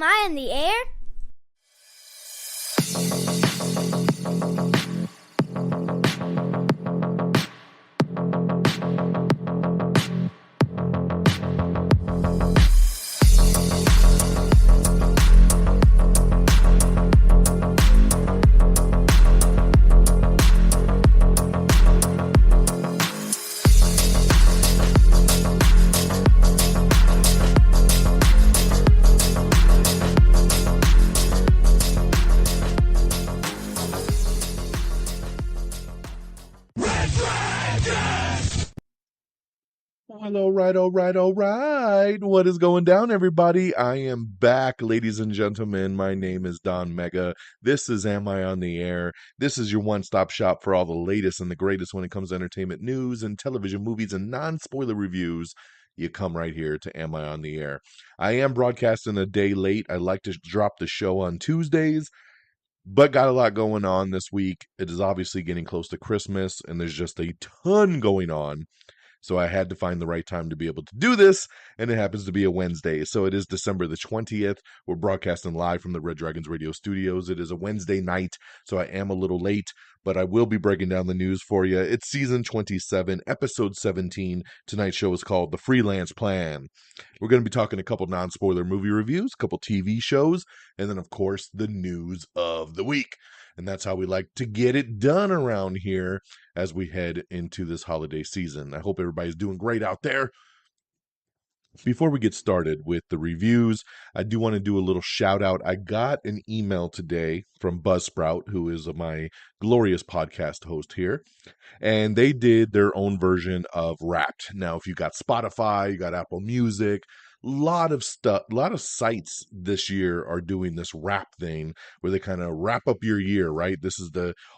Am I in the air? Well, all right. What is going down, everybody? I am back, ladies and gentlemen. My name is Don Mega. This is Am I on the Air? This is your one-stop shop for all the latest and the greatest when it comes to entertainment news and television, movies, and non-spoiler reviews. You come right here to Am I on the Air? I am broadcasting a day late. I like to drop the show on Tuesdays, but got a lot going on this week. It is obviously getting close to Christmas, and there's just a ton going on. So I had to find the right time to be able to do this, and it happens to be a Wednesday. So it is December the 20th. We're broadcasting live from the Red Dragons Radio Studios. It is a Wednesday night, so I am a little late, but I will be breaking down the news for you. It's season 27, episode 17. Tonight's show is called The Freelance Plan. We're going to be talking a couple non-spoiler movie reviews, a couple TV shows, and then, of course, the news of the week. And that's how we like to get it done around here as we head into this holiday season. I hope everybody's doing great out there. Before we get started with the reviews, I do want to do a little shout out. I got an email today from Buzzsprout, who is my glorious podcast host here, and they did their own version of Wrapped. Now, if you got Spotify, you got Apple Music, lot of stuff, a lot of sites this year are doing this wrap thing where they kind of wrap up your year, right? This is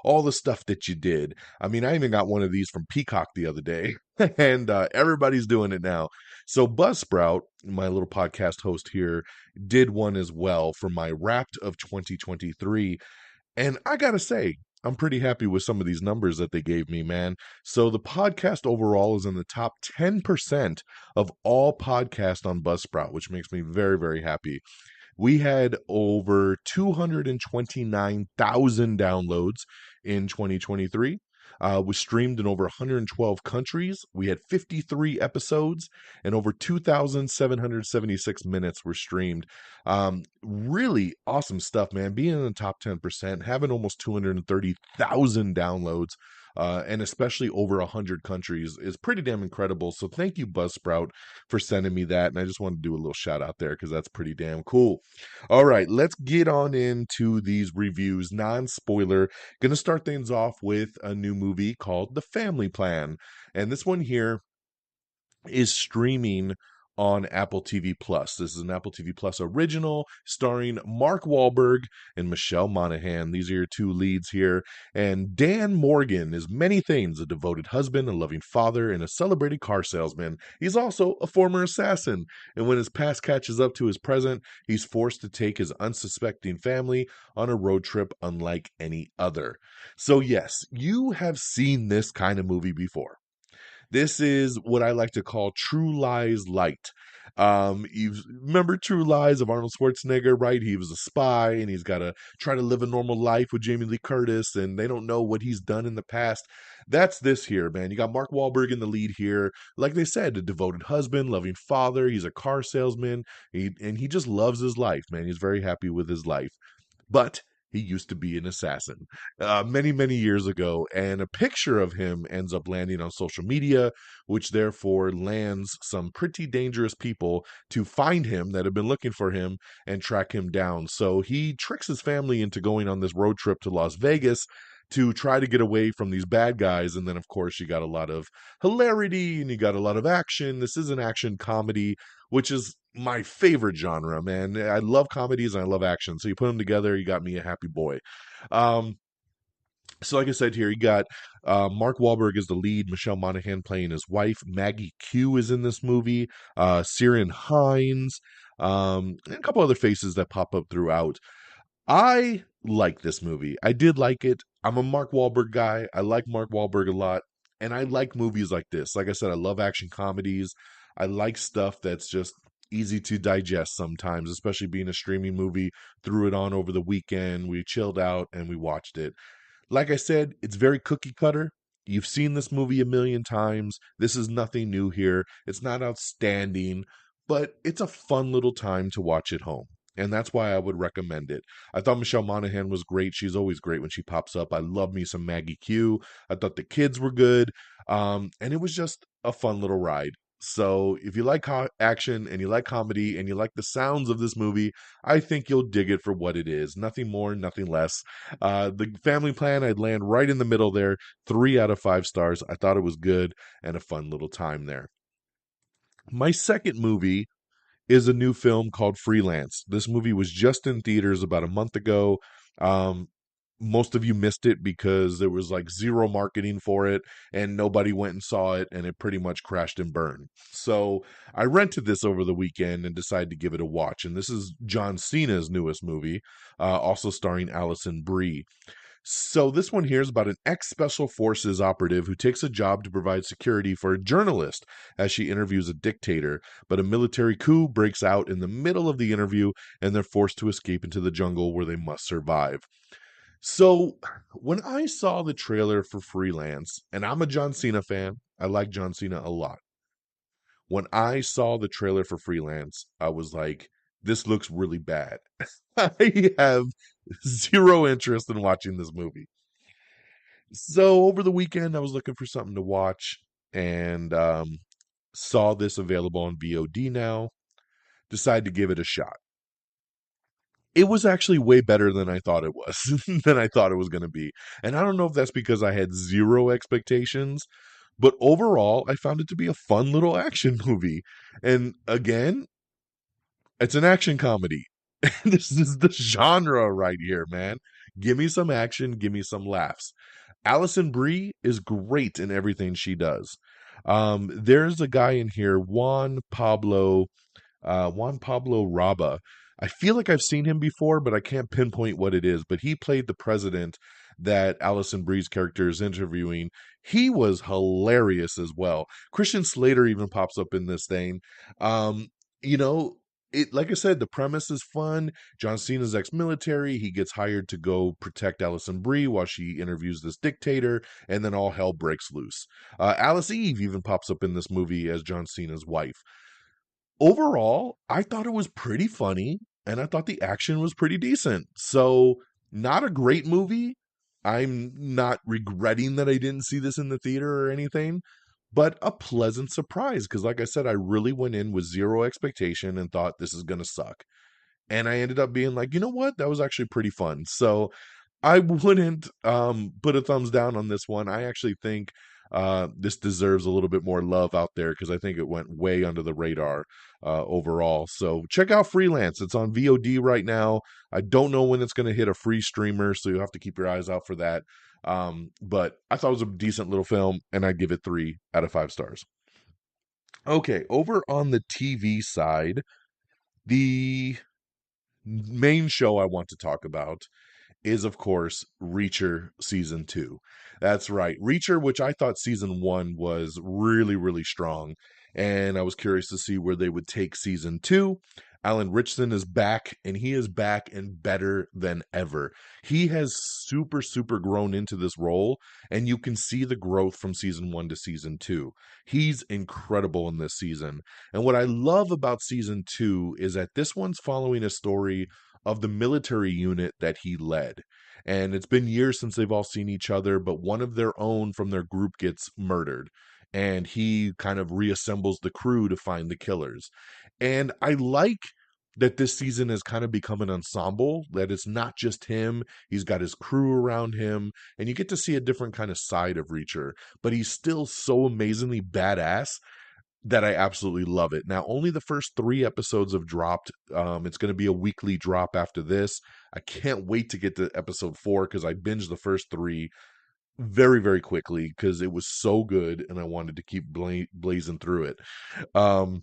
all the stuff that you did. I mean, I even got one of these from Peacock the other day, and everybody's doing it now. So Buzzsprout, my little podcast host here, did one as well for my Wrapped of 2023. And I gotta say, I'm pretty happy with some of these numbers that they gave me, man. So the podcast overall is in the top 10% of all podcasts on Buzzsprout, which makes me very, very happy. We had over 229,000 downloads in 2023. Was streamed in over 112 countries. We had 53 episodes and over 2,776 minutes were streamed. Really awesome stuff, man. Being in the top 10%, having almost 230,000 downloads, and especially over 100 countries is pretty damn incredible. So thank you, Buzzsprout, for sending me that. And I just wanted to do a little shout out there because that's pretty damn cool. All right, let's get on into these reviews. Non-spoiler. Going to start things off with a new movie called The Family Plan. And this one here is streaming on Apple TV Plus. This is an Apple TV Plus original starring Mark Wahlberg and Michelle Monaghan. These are your two leads here. And Dan Morgan is many things: a devoted husband, a loving father, and a celebrated car salesman. He's also a former assassin. And when his past catches up to his present, he's forced to take his unsuspecting family on a road trip unlike any other. So yes, you have seen this kind of movie before. This is what I like to call True Lies light. You remember True Lies of Arnold Schwarzenegger, right? He was a spy and he's got to try to live a normal life with Jamie Lee Curtis, and they don't know what he's done in the past. That's this here, man. You got Mark Wahlberg in the lead here. Like they said, a devoted husband, loving father. He's a car salesman, and he just loves his life, man. He's very happy with his life. But he used to be an assassin many, many years ago, and a picture of him ends up landing on social media, which therefore lands some pretty dangerous people to find him that have been looking for him and track him down. So he tricks his family into going on this road trip to Las Vegas to try to get away from these bad guys. And then, of course, you got a lot of hilarity and you got a lot of action. This is an action comedy, which is my favorite genre, man. I love comedies and I love action. So you put them together, you got me a happy boy. So like I said here, you got Mark Wahlberg is the lead, Michelle Monaghan playing his wife, Maggie Q is in this movie, Ciarán Hinds, and a couple other faces that pop up throughout. I like this movie. I did like it. I'm a Mark Wahlberg guy. I like Mark Wahlberg a lot. And I like movies like this. Like I said, I love action comedies. I like stuff that's just easy to digest sometimes, especially being a streaming movie. Threw it on over the weekend. We chilled out and we watched it. Like I said, it's very cookie cutter. You've seen this movie a million times. This is nothing new here. It's not outstanding, but it's a fun little time to watch at home. And that's why I would recommend it. I thought Michelle Monaghan was great. She's always great when she pops up. I love me some Maggie Q. I thought the kids were good. And it was just a fun little ride. So if you like action and you like comedy and you like the sounds of this movie, I think you'll dig it for what it is. Nothing more, nothing less. The family plan, I'd land right in the middle there. 3 out of 5 stars. I thought it was good and a fun little time there. My second movie is a new film called Freelance. This movie was just in theaters about a month ago. Um, Most of you missed it because there was like zero marketing for it and nobody went and saw it, and it pretty much crashed and burned. So I rented this over the weekend and decided to give it a watch. And this is John Cena's newest movie, also starring Allison Brie. So this one here is about an ex-special forces operative who takes a job to provide security for a journalist as she interviews a dictator, but a military coup breaks out in the middle of the interview and they're forced to escape into the jungle where they must survive. So when I saw the trailer for Freelance, and I'm a John Cena fan, I like John Cena a lot. When I saw the trailer for Freelance, I was like, this looks really bad. I have zero interest in watching this movie. So over the weekend, I was looking for something to watch and saw this available on VOD now. Decided to give it a shot. It was actually way better than I thought it was, than I thought it was going to be. And I don't know if that's because I had zero expectations, but overall, I found it to be a fun little action movie. And again, it's an action comedy. This is the genre right here, man. Give me some action, give me some laughs. Allison Brie is great in everything she does. There's a guy in here, Juan Pablo Raba. I feel like I've seen him before, but I can't pinpoint what it is. But he played the president that Allison Brie's character is interviewing. He was hilarious as well. Christian Slater even pops up in this thing. Um, you know, it, like I said, the premise is fun. John Cena's ex-military. He gets hired to go protect Allison Brie while she interviews this dictator, and then all hell breaks loose. Alice Eve even pops up in this movie as John Cena's wife. Overall, I thought it was pretty funny and I thought the action was pretty decent. So, not a great movie. I'm not regretting that I didn't see this in the theater or anything, but a pleasant surprise because, like I said, I really went in with zero expectation and thought this is going to suck. And I ended up being like, you know what? That was actually pretty fun. So, I wouldn't put a thumbs down on this one. I actually think this deserves a little bit more love out there because I think it went way under the radar overall. So check out Freelance. It's on VOD right now. I don't know when it's going to hit a free streamer, so you have to keep your eyes out for that. But I thought it was a decent little film, and I'd give it 3 out of 5 stars. Okay, over on the TV side, the main show I want to talk about is, of course, Reacher Season 2. That's right. Reacher, which I thought Season 1 was really, really strong. And I was curious to see where they would take Season 2. Alan Richson is back, and he is back and better than ever. He has super, super grown into this role, and you can see the growth from Season 1 to Season 2. He's incredible in this season. And what I love about Season 2 is that this one's following a story of the military unit that he led. And it's been years since they've all seen each other, but one of their own from their group gets murdered. And he kind of reassembles the crew to find the killers. And I like that this season has kind of become an ensemble, that it's not just him, he's got his crew around him, and you get to see a different kind of side of Reacher, but he's still so amazingly badass that I absolutely love it. Now, only the first 3 episodes have dropped. It's going to be a weekly drop after this. I can't wait to get to episode 4 because I binged the first 3 very, very quickly because it was so good and I wanted to keep blazing through it. Um,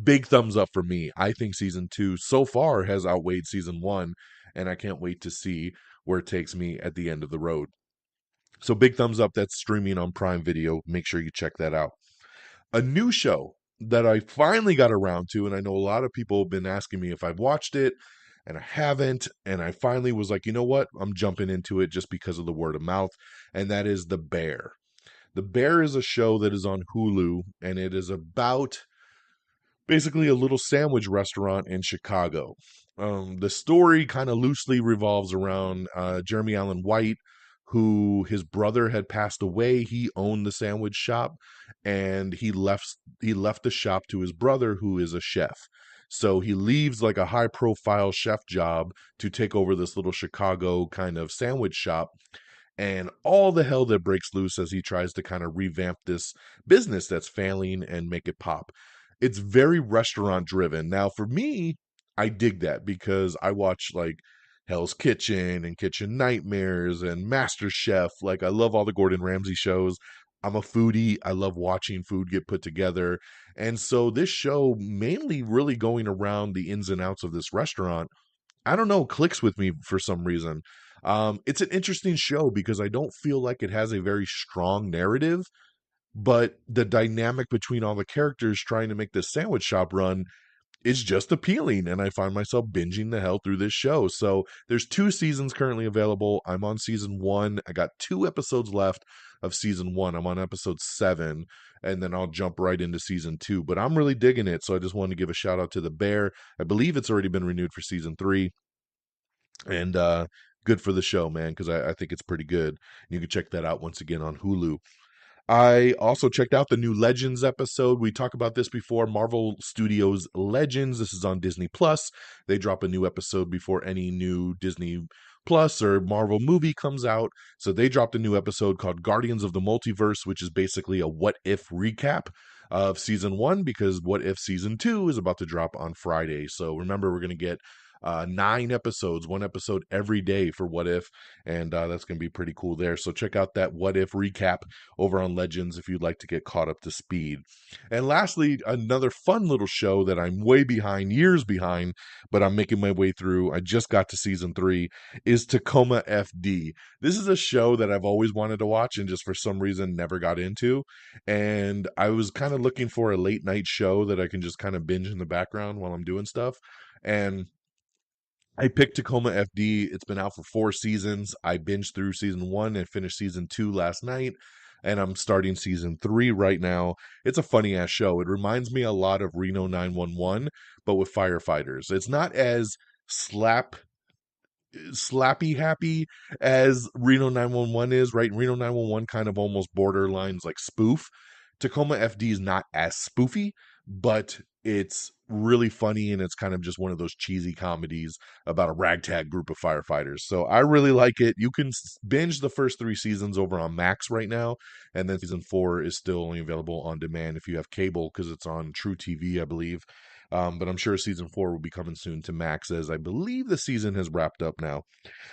Big thumbs up for me. I think season 2 so far has outweighed season 1, and I can't wait to see where it takes me at the end of the road. So, big thumbs up. That's streaming on Prime Video. Make sure you check that out. A new show that I finally got around to, and I know a lot of people have been asking me if I've watched it, and I haven't, and I finally was like, you know what? I'm jumping into it just because of the word of mouth, and that is The Bear. The Bear is a show that is on Hulu, and it is about basically a little sandwich restaurant in Chicago. The story kind of loosely revolves around Jeremy Allen White, who his brother had passed away. He owned the sandwich shop, and he left the shop to his brother, who is a chef. So he leaves like a high profile chef job to take over this little Chicago kind of sandwich shop, and all the hell that breaks loose as he tries to kind of revamp this business that's failing and make it pop. It's very restaurant driven. Now, for me, I dig that because I watch like Hell's Kitchen and Kitchen Nightmares and Master Chef. Like, I love all the Gordon Ramsay shows. I'm a foodie. I love watching food get put together. And so this show, mainly really going around the ins and outs of this restaurant, I don't know, clicks with me for some reason. It's an interesting show because I don't feel like it has a very strong narrative, but the dynamic between all the characters trying to make this sandwich shop run is just appealing, and I find myself binging the hell through this show. So there's 2 seasons currently available. I'm on season 1. I got 2 episodes left of season 1. I'm on episode 7, and then I'll jump right into season 2. But I'm really digging it, so I just wanted to give a shout out to The Bear. I believe it's already been renewed for season 3, and good for the show, man, because I think it's pretty good. You can check that out once again on Hulu. I also checked out the new Legends episode. We talked about this before. Marvel Studios Legends. This is on Disney Plus. They drop a new episode before any new Disney Plus or Marvel movie comes out. So they dropped a new episode called Guardians of the Multiverse, which is basically a what if recap of season 1, because what if season 2 is about to drop on Friday. So remember, we're going to get 9 episodes, 1 episode every day for What If, and that's going to be pretty cool there. So check out that What If recap over on Legends if you'd like to get caught up to speed. And lastly, another fun little show that I'm way behind, years behind, but I'm making my way through. I just got to season 3, is Tacoma FD. This is a show that I've always wanted to watch and just for some reason never got into. And I was kind of looking for a late night show that I can just kind of binge in the background while I'm doing stuff. And I picked Tacoma FD. It's been out for 4 seasons. I binged through season 1 and finished season 2 last night, and I'm starting season 3 right now. It's a funny ass show. It reminds me a lot of Reno 911, but with firefighters. It's not as slappy happy as Reno 911 is, right? Reno 911 kind of almost borderlines like spoof. Tacoma FD is not as spoofy, but it's really funny, and it's kind of just one of those cheesy comedies about a ragtag group of firefighters. So I really like it. You can binge the first 3 seasons over on Max right now, and then season 4 is still only available on demand if you have cable, because it's on True TV, I believe. But I'm sure season 4 will be coming soon to Max, as I believe the season has wrapped up now.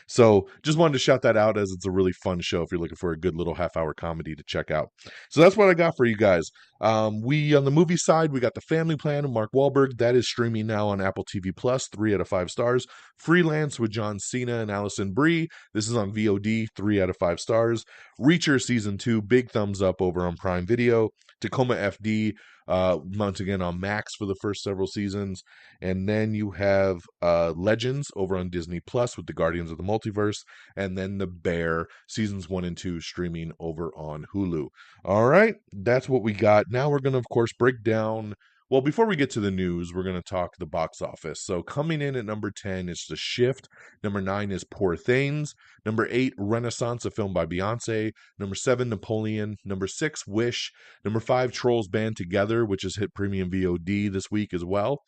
So just wanted to shout that out, as it's a really fun show if you're looking for a good little half-hour comedy to check out. So that's what I got for you guys. We on the movie side, we got The Family Plan of Mark Wahlberg. That is streaming now on Apple TV Plus, 3 out of 5 stars. Freelance with John Cena and Allison Brie. This is on VOD, 3 out of 5 stars. Reacher season 2, big thumbs up over on Prime Video. Tacoma FD, once again on Max for the first several seasons. And then you have Legends over on Disney Plus with the Guardians of the Multiverse, and then The Bear seasons 1 and 2 streaming over on Hulu. All right, that's what we got. Now we're going to, of course, break down. Well, before we get to the news, we're going to talk the box office. So coming in at number 10 is The Shift. Number 9 is Poor Things. Number 8, Renaissance, a film by Beyonce. Number 7, Napoleon. Number 6, Wish. Number 5, Trolls Band Together, which has hit premium VOD this week as well.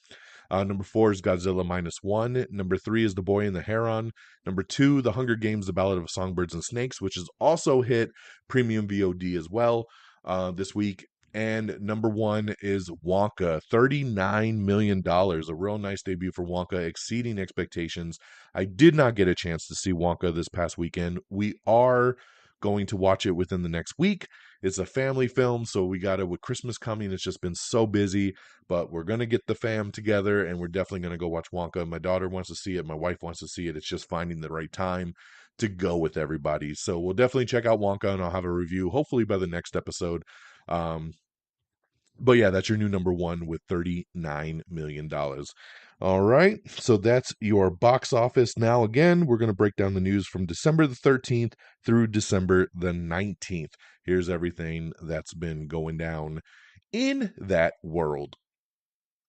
Number 4 is Godzilla -1. Number 3 is The Boy and the Heron. Number 2, The Hunger Games, The Ballad of Songbirds and Snakes, which has also hit premium VOD as well this week. And number 1 is Wonka, $39 million. A real nice debut for Wonka, exceeding expectations. I did not get a chance to see Wonka this past weekend. We are going to watch it within the next week. It's a family film, so we got it with Christmas coming. It's just been so busy, but we're going to get the fam together, and we're definitely going to go watch Wonka. My daughter wants to see it. My wife wants to see it. It's just finding the right time to go with everybody. So we'll definitely check out Wonka, and I'll have a review hopefully by the next episode. But yeah, that's your new number one with $39 million. All right, so that's your box office. Now, again, we're going to break down the news from December the 13th through December the 19th. Here's everything that's been going down in that world.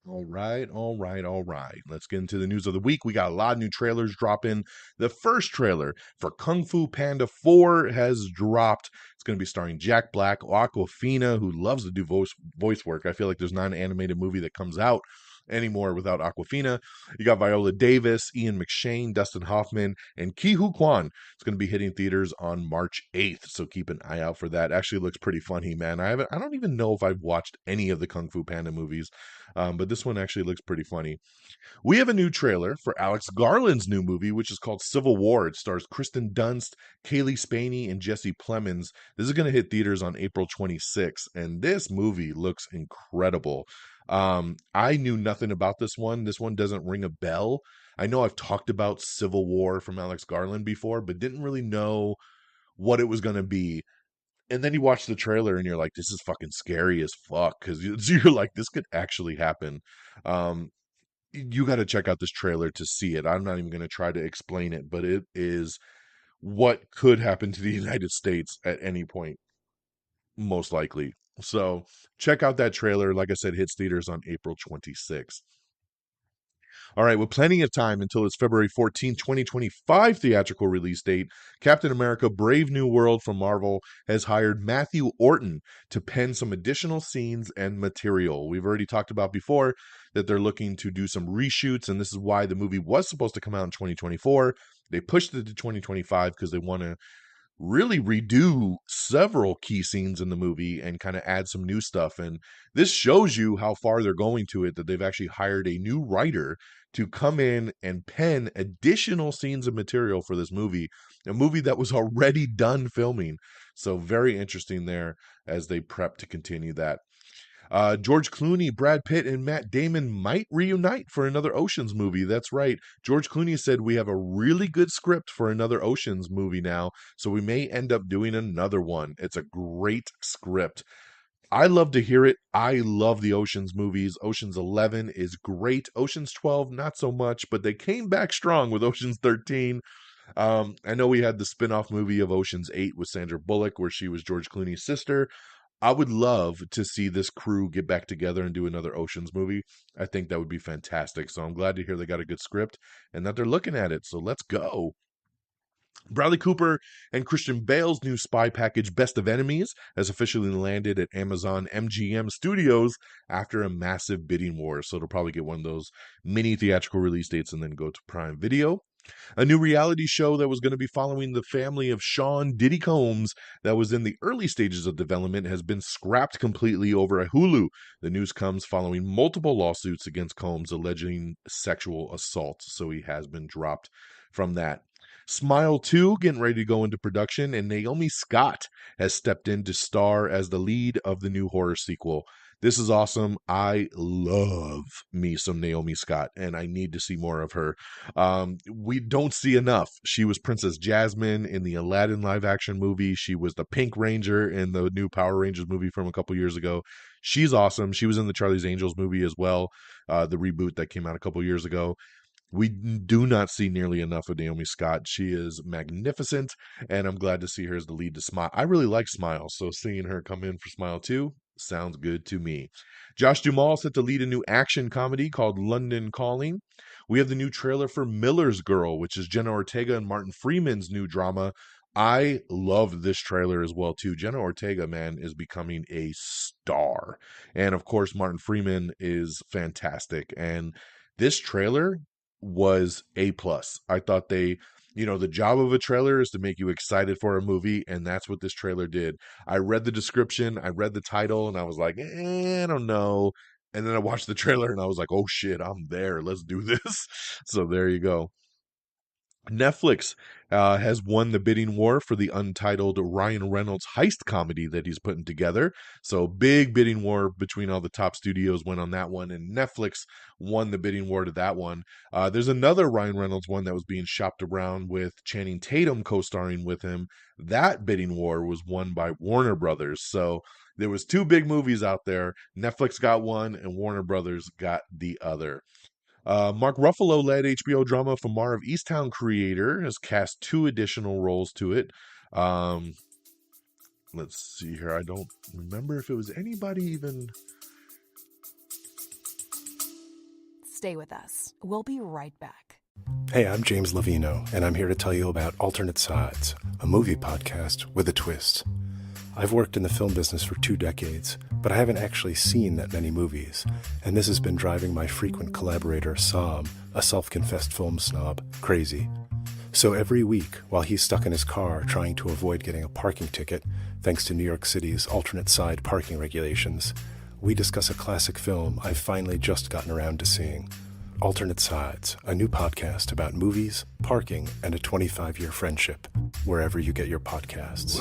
All right, all right, all right. Let's get into the news of the week. We got a lot of new trailers dropping. The first trailer for Kung Fu Panda 4 has dropped. It's going to be starring Jack Black, Aquafina, who loves to do voice work. I feel like there's not an animated movie that comes out anymore without Aquafina. You got Viola Davis, Ian McShane, Dustin Hoffman, and Ki Hu Kwan. It's going to be hitting theaters on March 8th, so keep an eye out for that. Actually looks pretty funny, man. I don't even know if I've watched any of the Kung Fu Panda movies. But this one actually looks pretty funny. We have a new trailer for Alex Garland's new movie, which is called Civil War. It stars Kristen Dunst, Kaylee Spaney, and Jesse Plemons. This is going to hit theaters on April 26th, and this movie looks incredible. I knew nothing about this one. This one doesn't ring a bell. I know I've talked about Civil War from Alex Garland before, but didn't really know what it was going to be. And then you watch the trailer and you're like, this is fucking scary as fuck, because you're like, this could actually happen. Um, you got to check out this trailer to see it. I'm not even going to try to explain it, but it is what could happen to the United States at any point, most likely. So check out that trailer. Like I said, hits theaters on April 26th. All right, with plenty of time until its February 14th, 2025 theatrical release date, Captain America Brave New World from Marvel has hired Matthew Orton to pen some additional scenes and material. We've already talked about before that they're looking to do some reshoots, and this is why the movie was supposed to come out in 2024. They pushed it to 2025 because they want to really redo several key scenes in the movie and kind of add some new stuff. And this shows you how far they're going to it, that they've actually hired a new writer to come in and pen additional scenes of material for this movie, a movie that was already done filming. So very interesting there as they prep to continue that. George Clooney, Brad Pitt, and Matt Damon might reunite for another Oceans movie. That's right. George Clooney said we have a really good script for another Oceans movie now, so we may end up doing another one. It's a great script. I love to hear it. I love the Oceans movies. Oceans 11 is great. Oceans 12, not so much, but they came back strong with Oceans 13. I know we had the spin-off movie of Oceans 8 with Sandra Bullock, where she was George Clooney's sister. I would love to see this crew get back together and do another Oceans movie. I think that would be fantastic. So I'm glad to hear they got a good script and that they're looking at it. So let's go. Bradley Cooper and Christian Bale's new spy package, Best of Enemies, has officially landed at Amazon MGM Studios after a massive bidding war. So it'll probably get one of those mini theatrical release dates and then go to Prime Video. A new reality show that was going to be following the family of Sean Diddy Combs that was in the early stages of development has been scrapped completely over at Hulu. The news comes following multiple lawsuits against Combs alleging sexual assault, so he has been dropped from that. Smile 2 getting ready to go into production, and Naomi Scott has stepped in to star as the lead of the new horror sequel. This is awesome. I love me some Naomi Scott, and I need to see more of her. We don't see enough. She was Princess Jasmine in the Aladdin live action movie. She was the Pink Ranger in the new Power Rangers movie from a couple years ago. She's awesome. She was in the Charlie's Angels movie as well, the reboot that came out a couple years ago. We do not see nearly enough of Naomi Scott. She is magnificent, and I'm glad to see her as the lead to Smile. I really like Smile, so seeing her come in for Smile 2 sounds good to me. Josh Duhamel set to lead a new action comedy called London Calling. We have the new trailer for Miller's Girl, which is Jenna Ortega and Martin Freeman's new drama. I love this trailer as well too. Jenna Ortega, man, is becoming a star. And of course, Martin Freeman is fantastic. And this trailer was A plus. I thought the job of a trailer is to make you excited for a movie, and that's what this trailer did. I read the description, I read the title, and I was like, I don't know. And then I watched the trailer and I was like, oh shit, I'm there. Let's do this. So there you go. Netflix has won the bidding war for the untitled Ryan Reynolds heist comedy that he's putting together. So, big bidding war between all the top studios went on that one, and Netflix won the bidding war to that one. There's another Ryan Reynolds one that was being shopped around with Channing Tatum co-starring with him. That bidding war was won by Warner Brothers. So, there was two big movies out there. Netflix got one, and Warner Brothers got the other. Mark Ruffalo led HBO drama from Mar of Easttown creator has cast two additional roles to it. Um, let's see here. I don't remember if it was anybody even. Stay with us. We'll be right back. Hey, I'm James Lovino, and I'm here to tell you about Alternate Sides, a movie podcast with a twist. I've worked in the film business for 2 decades, but I haven't actually seen that many movies, and this has been driving my frequent collaborator, Sam, a self-confessed film snob, crazy. So every week, while he's stuck in his car trying to avoid getting a parking ticket, thanks to New York City's alternate side parking regulations, we discuss a classic film I've finally just gotten around to seeing. Alternate Sides, a new podcast about movies, parking, and a 25-year friendship, wherever you get your podcasts.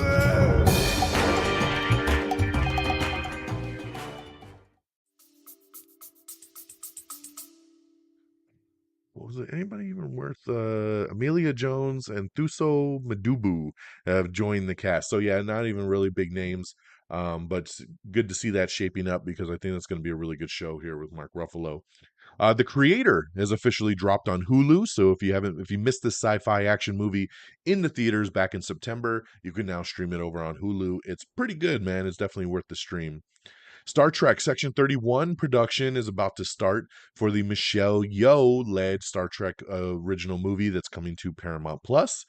What was it? Anybody even worth Amelia Jones and Thuso Madubu have joined the cast. So yeah, not even really big names. But it's good to see that shaping up because I think that's going to be a really good show here with Mark Ruffalo. The Creator has officially dropped on Hulu. So if you missed this sci-fi action movie in the theaters back in September, you can now stream it over on Hulu. It's pretty good, man. It's definitely worth the stream. Star Trek Section 31 production is about to start for the Michelle Yeoh led Star Trek original movie that's coming to Paramount Plus.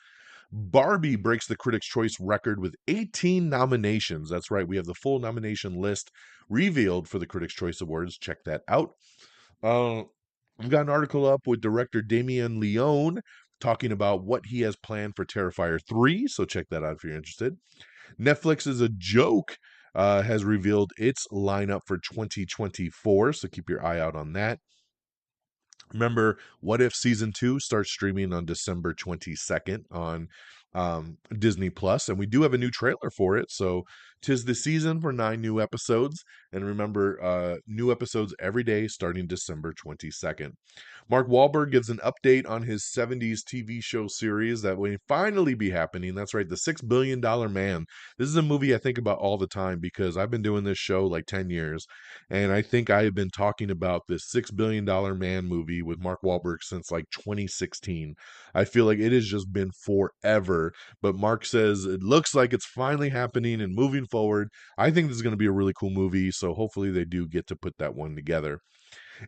Barbie breaks the Critics' Choice record with 18 nominations. That's right, we have the full nomination list revealed for the Critics' Choice Awards. Check that out. We've got an article up with director Damien Leone talking about what he has planned for Terrifier 3, so check that out if you're interested. Netflix is a joke has revealed its lineup for 2024, so keep your eye out on that. Remember, What If Season 2 starts streaming on December 22nd on Disney Plus, and we do have a new trailer for it. So, 'tis the season for 9 new episodes. And remember, new episodes every day starting December 22nd. Mark Wahlberg gives an update on his 70s TV show series that will finally be happening. That's right, The $6 Billion Man. This is a movie I think about all the time because I've been doing this show like 10 years. And I think I have been talking about this $6 Billion Man movie with Mark Wahlberg since like 2016. I feel like it has just been forever. But Mark says it looks like it's finally happening and moving forward. I think this is going to be a really cool movie. So hopefully they do get to put that one together.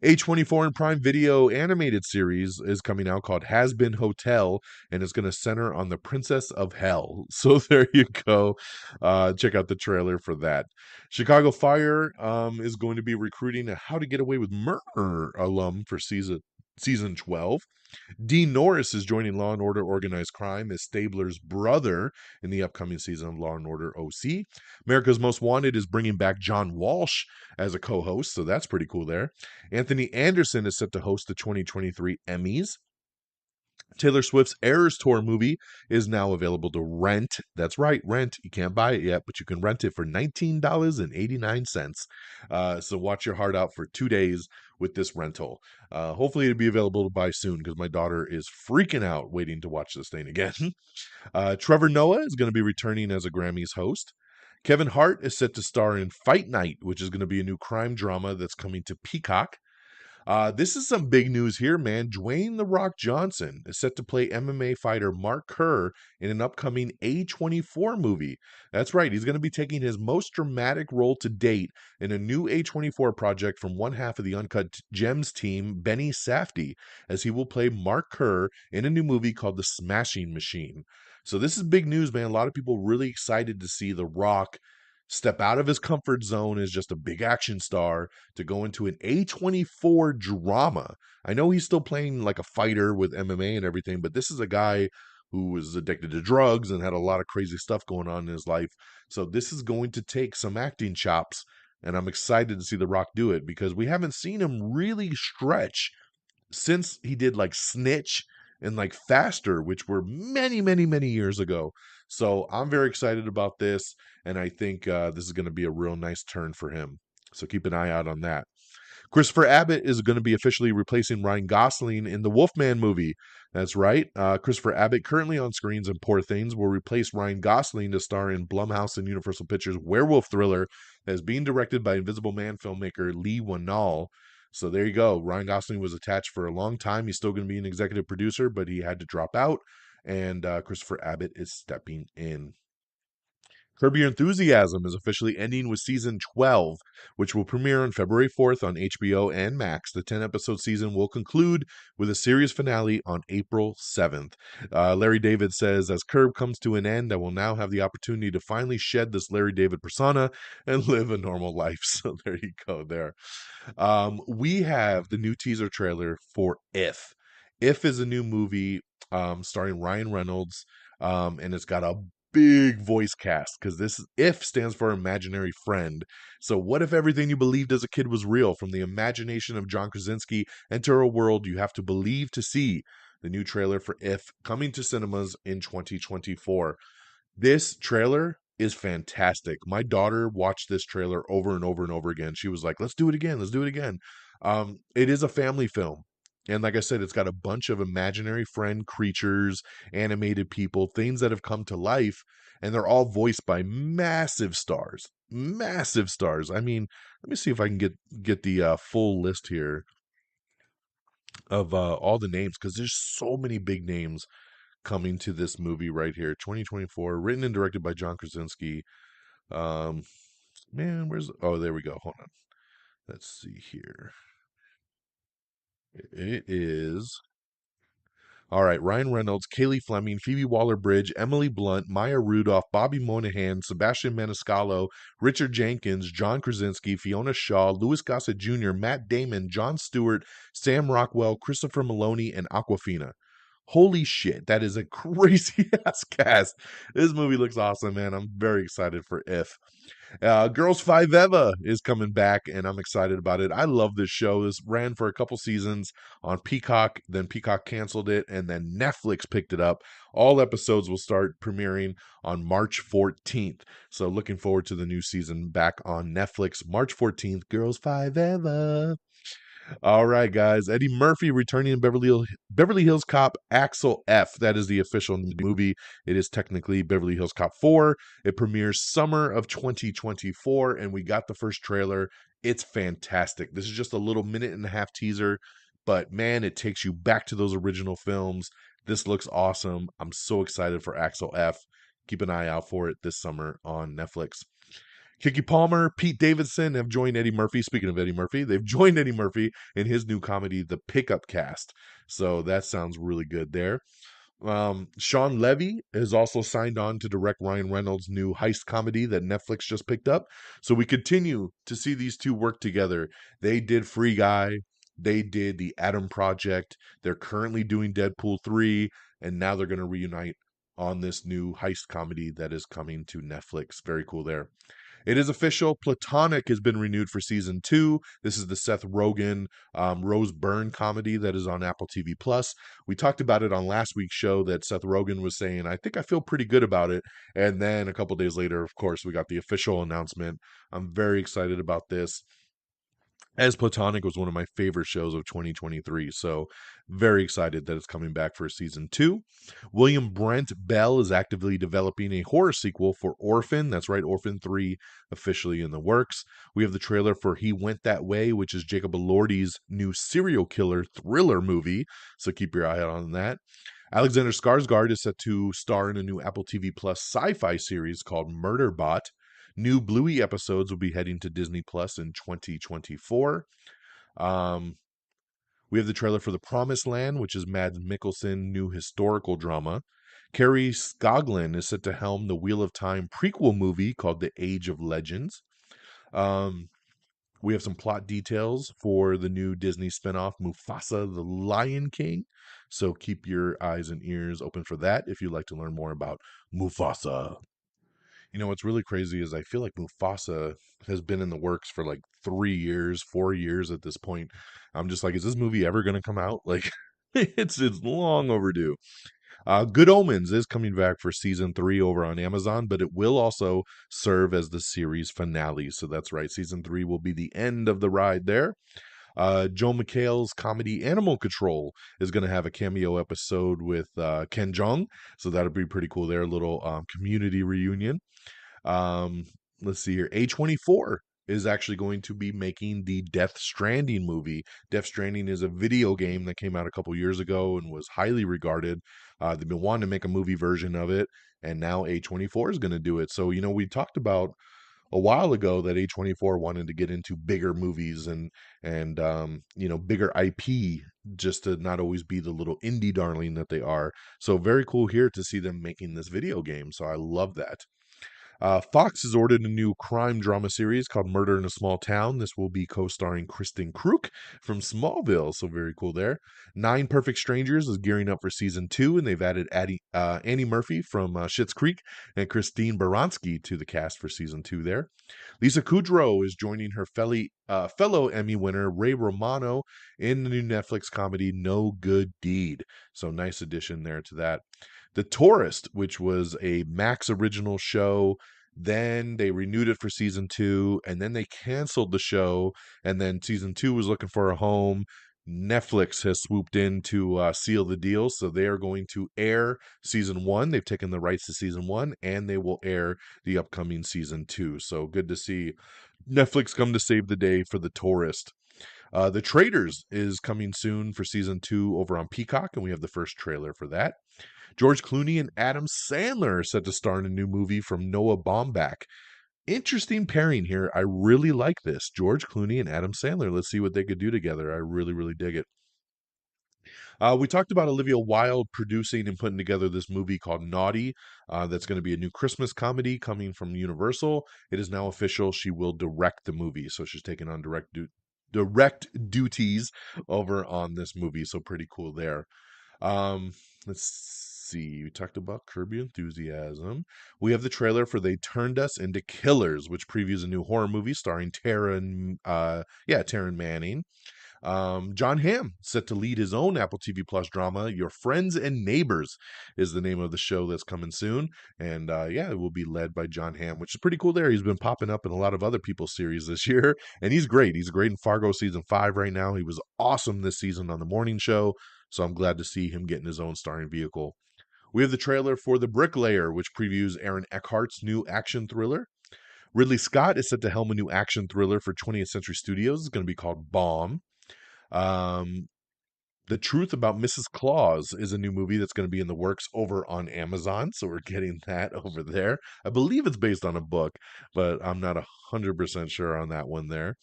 A24 and Prime Video animated series is coming out called Has Been Hotel, and it's going to center on the Princess of Hell. So there you go. Check out the trailer for that. Chicago Fire is going to be recruiting a How to Get Away with Murder alum for season 12. Dean Norris is joining Law & Order Organized Crime as Stabler's brother in the upcoming season of Law & Order OC. America's Most Wanted is bringing back John Walsh as a co-host, so that's pretty cool there. Anthony Anderson is set to host the 2023 Emmys. Taylor Swift's Eras Tour movie is now available to rent. That's right, rent. You can't buy it yet, but you can rent it for $19.89. So watch your heart out for 2 days with this rental. Hopefully it'll be available to buy soon because my daughter is freaking out waiting to watch this thing again. Trevor Noah is going to be returning as a Grammys host. Kevin Hart is set to star in Fight Night, which is going to be a new crime drama that's coming to Peacock. This is some big news here, man. Dwayne The Rock Johnson is set to play MMA fighter Mark Kerr in an upcoming A24 movie. That's right, he's going to be taking his most dramatic role to date in a new A24 project from one half of the Uncut Gems team, Benny Safdie, as he will play Mark Kerr in a new movie called The Smashing Machine. So this is big news, man. A lot of people really excited to see The Rock step out of his comfort zone as just a big action star to go into an A24 drama. I know he's still playing like a fighter with MMA and everything, but this is a guy who was addicted to drugs and had a lot of crazy stuff going on in his life. So this is going to take some acting chops, and I'm excited to see The Rock do it because we haven't seen him really stretch since he did like Snitch and like Faster, which were many, many, many years ago. So I'm very excited about this, and I think this is going to be a real nice turn for him. So keep an eye out on that. Christopher Abbott is going to be officially replacing Ryan Gosling in the Wolfman movie. That's right. Christopher Abbott, currently on screens in Poor Things, will replace Ryan Gosling to star in Blumhouse and Universal Pictures' werewolf thriller that is being directed by Invisible Man filmmaker Lee Wanall. So there you go. Ryan Gosling was attached for a long time. He's still going to be an executive producer, but he had to drop out, and Christopher Abbott is stepping in. Curb Your Enthusiasm is officially ending with season 12, which will premiere on February 4th on HBO and Max. The 10-episode season will conclude with a series finale on April 7th. Larry David says, as Curb comes to an end, I will now have the opportunity to finally shed this Larry David persona and live a normal life. So there you go there. We have the new teaser trailer for If. If is a new movie starring Ryan Reynolds, and it's got a big voice cast because this If stands for imaginary friend. So what if everything you believed as a kid was real? From the imagination of John Krasinski, enter a world you have to believe to see. The new trailer for If coming to cinemas in 2024. This trailer is fantastic. My daughter watched this trailer over and over and over again. She was like, let's do it again. Let's do it again. It is a family film. And like I said, it's got a bunch of imaginary friend creatures, animated people, things that have come to life, and they're all voiced by massive stars. Massive stars. I mean, let me see if I can get the full list here of all the names, because there's so many big names coming to this movie right here. 2024, written and directed by John Krasinski. Man, oh, there we go. Hold on. Let's see here. It is all right. Ryan Reynolds, Kaylee Fleming, Phoebe Waller-Bridge, Emily Blunt, Maya Rudolph, Bobby Moynihan, Sebastian Maniscalco, Richard Jenkins, John Krasinski, Fiona Shaw, Louis Gossett Jr., Matt Damon, Jon Stewart, Sam Rockwell, Christopher Maloney, and Aquafina. Holy shit, that is a crazy ass cast. This movie looks awesome, man. I'm very excited for If. Girls Five Eva is coming back, and I'm excited about it. I love this show. This ran for a couple seasons on Peacock, then Peacock canceled it, and then Netflix picked it up. All episodes will start premiering on March 14th. So looking forward to the new season back on Netflix, March 14th. Girls Five Eva. All right, guys. Eddie Murphy returning in Beverly Hills Cop Axel F. That is the official movie. It is technically Beverly Hills Cop 4. It premieres summer of 2024, and we got the first trailer. It's fantastic. This is just a little minute-and-a-half teaser, but man, it takes you back to those original films. This looks awesome. I'm so excited for Axel F. Keep an eye out for it this summer on Netflix. Kiki Palmer, Pete Davidson have joined Eddie Murphy. Speaking of Eddie Murphy, they've joined Eddie Murphy in his new comedy, The Pickup Cast. So that sounds really good there. Sean Levy is also signed on to direct Ryan Reynolds' new heist comedy that Netflix just picked up. So we continue to see these two work together. They did Free Guy. They did The Adam Project. They're currently doing Deadpool 3. And now they're going to reunite on this new heist comedy that is coming to Netflix. Very cool there. It is official. Platonic has been renewed for season 2. This is the Seth Rogen, Rose Byrne comedy that is on Apple TV Plus. We talked about it on last week's show that Seth Rogen was saying, I think I feel pretty good about it. And then a couple days later, of course, we got the official announcement. I'm very excited about this, as Platonic was one of my favorite shows of 2023. So very excited that it's coming back for season 2. William Brent Bell is actively developing a horror sequel for Orphan. That's right, Orphan 3 officially in the works. We have the trailer for He Went That Way, which is Jacob Elordi's new serial killer thriller movie. So keep your eye out on that. Alexander Skarsgård is set to star in a new Apple TV Plus sci-fi series called Murderbot. New Bluey episodes will be heading to Disney Plus in 2024. We have the trailer for The Promised Land, which is Mads Mikkelsen new historical drama. Carrie Scoglin is set to helm the Wheel of Time prequel movie called The Age of Legends. We have some plot details for the new Disney spinoff, Mufasa the Lion King. So keep your eyes and ears open for that if you'd like to learn more about Mufasa. You know, what's really crazy is I feel like Mufasa has been in the works for like 3 years, 4 years at this point. I'm just like, is this movie ever going to come out? Like, It's long overdue. Good Omens is coming back for season 3 over on Amazon, but it will also serve as the series finale. So that's right, season 3 will be the end of the ride there. Joe McHale's comedy Animal Control is going to have a cameo episode with Ken Jeong, so that'll be pretty cool there. A little community reunion. Um, let's see here. A24 is actually going to be making the Death Stranding movie. Death Stranding is a video game that came out a couple years ago and was highly regarded. They've been wanting to make a movie version of it, and now A24 is going to do it. So, we talked about a while ago that A24 wanted to get into bigger movies and bigger IP, just to not always be the little indie darling that they are. So very cool here to see them making this video game. So I love that. Fox has ordered a new crime drama series called Murder in a Small Town. This will be co-starring Kristen Kruk from Smallville, so very cool there. Nine Perfect Strangers is gearing up for season 2, and they've added Annie Murphy from Schitt's Creek and Christine Baranski to the cast for season 2 there. Lisa Kudrow is joining her fellow Emmy winner Ray Romano in the new Netflix comedy No Good Deed. So nice addition there to that. The Tourist, which was a Max original show, then they renewed it for season 2, and then they canceled the show, and then season 2 was looking for a home. Netflix has swooped in to seal the deal, so they are going to air season 1. They've taken the rights to season 1, and they will air the upcoming season 2. So good to see Netflix come to save the day for The Tourist. The Traitors is coming soon for season 2 over on Peacock, and we have the first trailer for that. George Clooney and Adam Sandler are set to star in a new movie from Noah Baumbach. Interesting pairing here. I really like this. George Clooney and Adam Sandler. Let's see what they could do together. I really, really dig it. We talked about Olivia Wilde producing and putting together this movie called Naughty. That's going to be a new Christmas comedy coming from Universal. It is now official. She will direct the movie. So she's taking on direct duties over on this movie. So pretty cool there. Let's see. We talked about Curb Your Enthusiasm. We have the trailer for They Turned Us Into Killers, which previews a new horror movie starring Taryn Manning. John Hamm set to lead his own Apple TV Plus drama. Your Friends and Neighbors is the name of the show that's coming soon. And it will be led by John Hamm, which is pretty cool there. He's been popping up in a lot of other people's series this year, and he's great. He's great in Fargo season 5 right now. He was awesome this season on The Morning Show, so I'm glad to see him getting his own starring vehicle. We have the trailer for The Bricklayer, which previews Aaron Eckhart's new action thriller. Ridley Scott is set to helm a new action thriller for 20th Century Studios. It's going to be called Bomb. The Truth About Mrs. Claus is a new movie that's going to be in the works over on Amazon, so we're getting that over there. I believe it's based on a book, but I'm not 100% sure on that one there.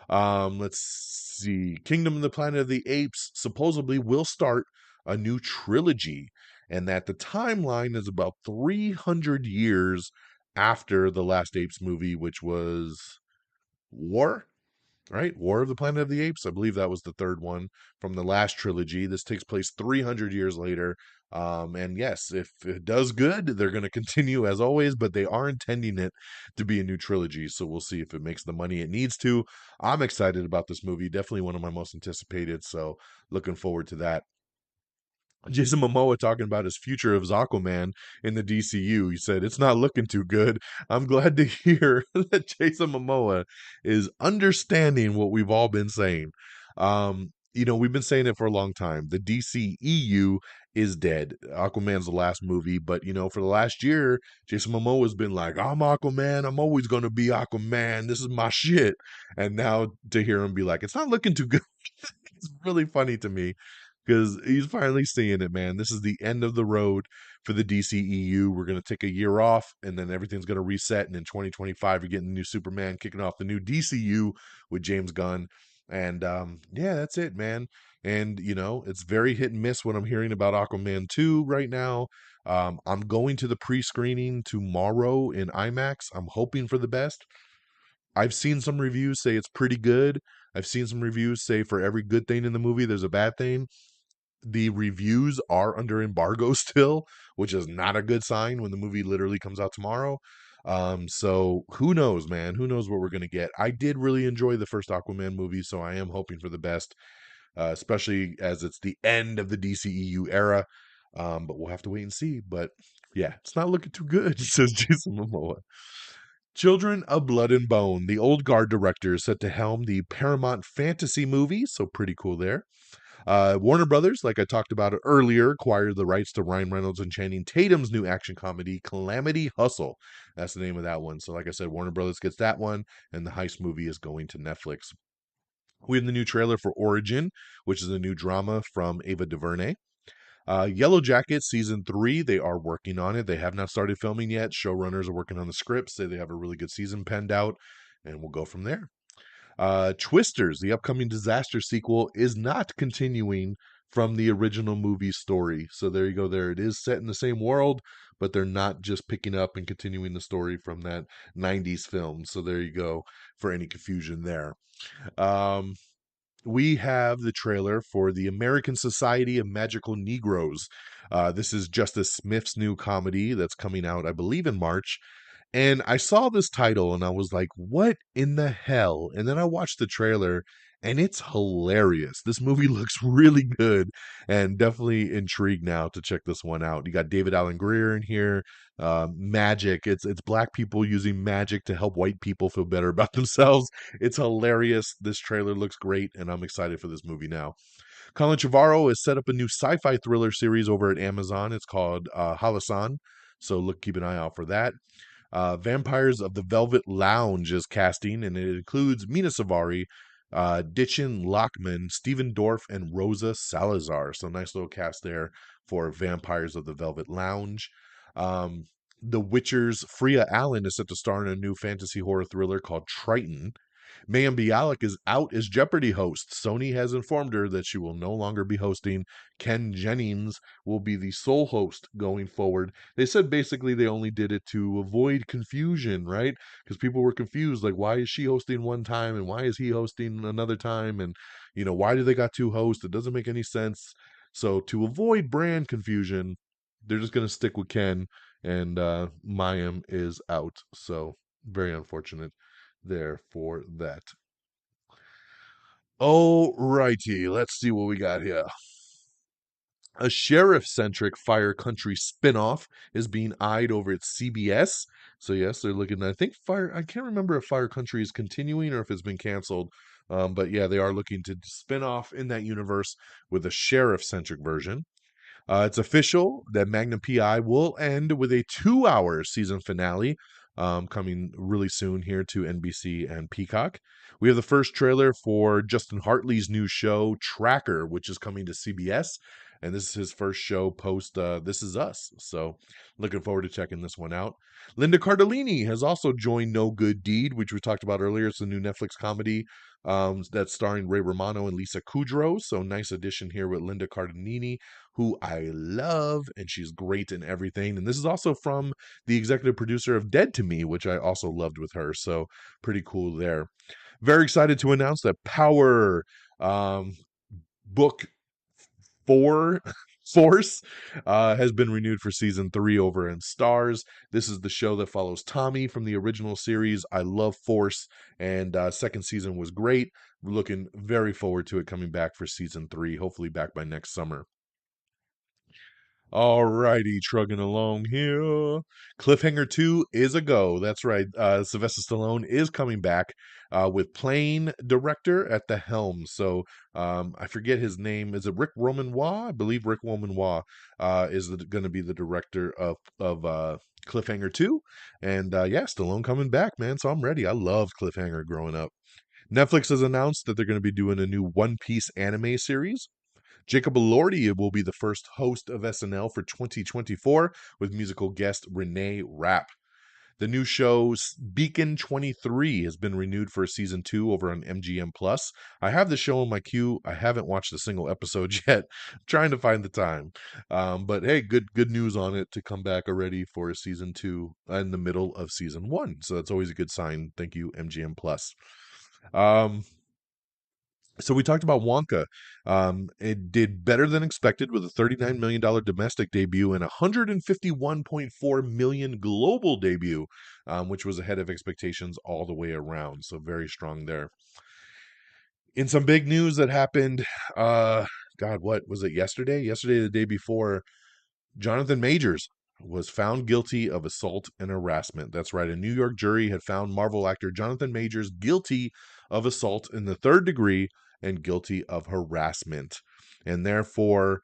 Let's see. Kingdom of the Planet of the Apes supposedly will start a new trilogy, and that the timeline is about 300 years after the last Apes movie, which was War, right? War of the Planet of the Apes. I believe that was the third one from the last trilogy. This takes place 300 years later. And yes, if it does good, they're going to continue as always, but they are intending it to be a new trilogy. So we'll see if it makes the money it needs to. I'm excited about this movie. Definitely one of my most anticipated. So looking forward to that. Jason Momoa talking about his future of Aquaman in the DCU. He said, "It's not looking too good." I'm glad to hear that Jason Momoa is understanding what we've all been saying. We've been saying it for a long time. The DCEU is dead. Aquaman's the last movie, but for the last year, Jason Momoa has been like, "I'm Aquaman. I'm always going to be Aquaman. This is my shit." And now to hear him be like, "It's not looking too good," it's really funny to me, because he's finally seeing it, man. This is the end of the road for the DCEU. We're going to take a year off, and then everything's going to reset. And in 2025, you're getting the new Superman, kicking off the new DCU with James Gunn. And that's it, man. And, it's very hit and miss what I'm hearing about Aquaman 2 right now. I'm going to the pre-screening tomorrow in IMAX. I'm hoping for the best. I've seen some reviews say it's pretty good. I've seen some reviews say for every good thing in the movie, there's a bad thing. The reviews are under embargo still, which is not a good sign when the movie literally comes out tomorrow. So who knows, man? Who knows what we're going to get? I did really enjoy the first Aquaman movie, so I am hoping for the best. especially as it's the end of the DCEU era. But we'll have to wait and see. But yeah, it's not looking too good, says Jason Momoa. Children of Blood and Bone, the Old Guard director, is set to helm the Paramount fantasy movie, so pretty cool there. Warner Brothers, like I talked about it earlier, acquired the rights to Ryan Reynolds and Channing Tatum's new action comedy, Calamity Hustle. That's the name of that one. So, like I said, Warner Brothers gets that one, and the heist movie is going to Netflix. We have the new trailer for Origin, which is a new drama from Ava DuVernay. Yellow Jackets season 3, they are working on it. They have not started filming yet. Showrunners are working on the script, say they have a really good season penned out, and we'll go from there. Twisters, the upcoming disaster sequel, is not continuing from the original movie story. So there you go. There it is, set in the same world, but they're not just picking up and continuing the story from that 90s film. So there you go for any confusion there. We have the trailer for the American Society of Magical Negroes. This is Justice Smith's new comedy that's coming out, I believe, in March. And I saw this title and I was like, what in the hell? And then I watched the trailer and it's hilarious. This movie looks really good and definitely intrigued now to check this one out. You got David Allen Greer in here. Magic. It's black people using magic to help white people feel better about themselves. It's hilarious. This trailer looks great and I'm excited for this movie now. Colin Trevorrow has set up a new sci-fi thriller series over at Amazon. It's called Halasan. So keep an eye out for that. Vampires of the Velvet Lounge is casting, and it includes Mina Savari, Ditchin Lockman, Stephen Dorff, and Rosa Salazar. So nice little cast there for Vampires of the Velvet Lounge. The Witcher's Freya Allen is set to star in a new fantasy horror thriller called Triton. Mayim Bialik is out as Jeopardy host. Sony has informed her that she will no longer be hosting. Ken Jennings will be the sole host going forward. They said basically they only did it to avoid confusion, right? Because people were confused, like, why is she hosting one time and why is he hosting another time? And, why do they got two hosts? It doesn't make any sense. So to avoid brand confusion, they're just going to stick with Ken, and Mayim is out. So very unfortunate there for that. Alrighty, let's see what we got here. A sheriff-centric Fire Country spinoff is being eyed over at CBS. So yes, they're looking. I think I can't remember if Fire Country is continuing or if it's been canceled. But yeah, they are looking to spin off in that universe with a sheriff-centric version. It's official that Magnum PI will end with a 2-hour season finale coming really soon here to NBC and Peacock. We have the first trailer for Justin Hartley's new show, Tracker, which is coming to CBS. And this is his first show post This Is Us. So looking forward to checking this one out. Linda Cardellini has also joined No Good Deed, which we talked about earlier. It's a new Netflix comedy that's starring Ray Romano and Lisa Kudrow. So nice addition here with Linda Cardellini, who I love, and she's great in everything. And this is also from the executive producer of Dead to Me, which I also loved with her. So pretty cool there. Very excited to announce that Power book 4 Force has been renewed for season 3 over in Stars. This is the show that follows Tommy from the original series. I love Force, and second season was great. We're looking very forward to it coming back for season 3, hopefully back by next summer. Alrighty, trugging along here. Cliffhanger 2 is a go. That's right. Sylvester Stallone is coming back with Plane director at the helm. So I forget his name. Is it Rick Romanois? I believe Rick Romanois is going to be the director of Cliffhanger 2. And yeah, Stallone coming back, man. So I'm ready. I loved Cliffhanger growing up. Netflix has announced that they're going to be doing a new One Piece anime series. Jacob Elordi will be the first host of SNL for 2024 with musical guest Renee Rapp. The new show Beacon 23 has been renewed for season 2 over on MGM Plus. I have the show in my queue. I haven't watched a single episode yet. I'm trying to find the time. But hey, good news on it to come back already for season 2 in the middle of season 1. So that's always a good sign. Thank you, MGM Plus. So we talked about Wonka. It did better than expected with a $39 million domestic debut and $151.4 million global debut, which was ahead of expectations all the way around. So very strong there. In some big news that happened, uh, God, what was it yesterday? Yesterday, or the day before, Jonathan Majors was found guilty of assault and harassment. That's right. A New York jury had found Marvel actor Jonathan Majors guilty of assault in the third degree and guilty of harassment. And therefore,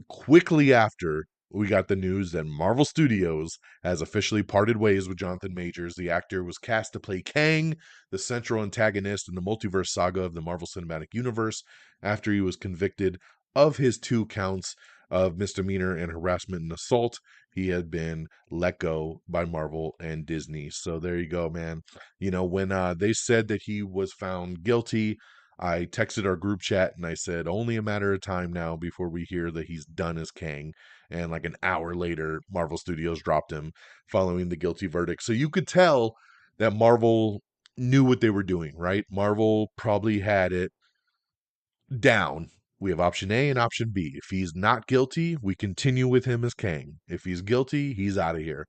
quickly after, we got the news that Marvel Studios has officially parted ways with Jonathan Majors. The actor was cast to play Kang, the central antagonist in the multiverse saga of the Marvel Cinematic Universe, after he was convicted of his 2 counts of misdemeanor and harassment and assault. He had been let go by Marvel and Disney. So there you go, man. You know, when they said that he was found guilty, I texted our group chat and I said, only a matter of time now before we hear that he's done as Kang. And like an hour later, Marvel Studios dropped him following the guilty verdict. So you could tell that Marvel knew what they were doing, right? Marvel probably had it down. We have option A and option B. If he's not guilty, we continue with him as Kang. If he's guilty, he's out of here.